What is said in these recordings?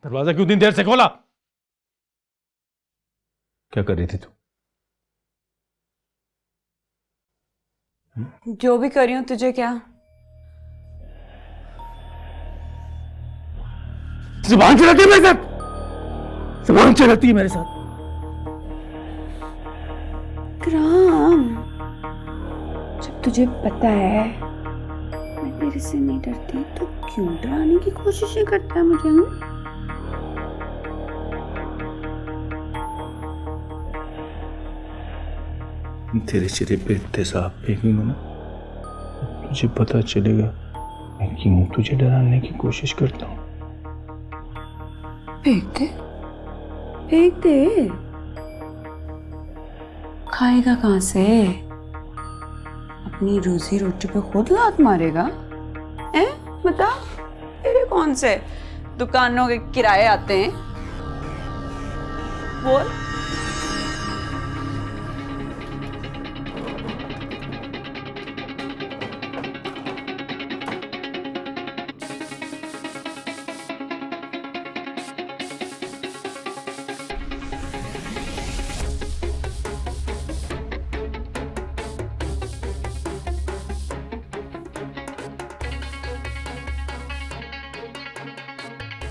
दरवाजा क्यों इतनी देर से खोला? क्या कर रही थी तू? जो भी कर रही हूं, तुझे क्या? जुबान चलाती है मेरे साथ, जुबान चलाती है मेरे साथ। विक्रम, जब तुझे पता है मैं तेरे से नहीं डरती तो क्यों डराने की कोशिश करता है मुझे? तेरे चेहरे पे तेजाब फेंकूंगा ना, तुझे पता चलेगा मैं क्यों तुझे डराने की कोशिश करता हूँ। फेंक दे, फेंक दे। खाएगा कहां से? अपनी रोजी रोटी पे खुद लात मारेगा? बता, तेरे कौन से दुकानों के किराए आते हैं? बोल।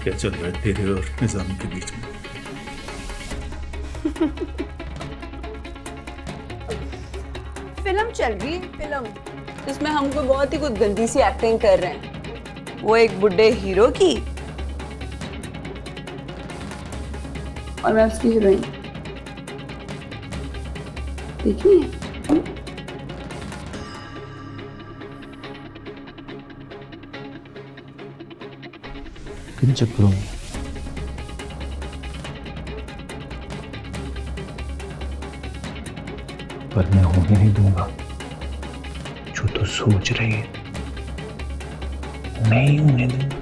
क्या चल रहा है तेरे और निजाम के बीच में? फिल्म चल रही है, फिल्म जिसमें हम कोई बहुत ही कुछ गंदी सी एक्टिंग कर रहे हैं। वो एक बुड्ढे हीरो की और मैं उसकी हीरोइन। देखनी है? किन चक्करों में? पर मैं होने नहीं दूंगा। जो तू सोच रही है नहीं होने दूंगा।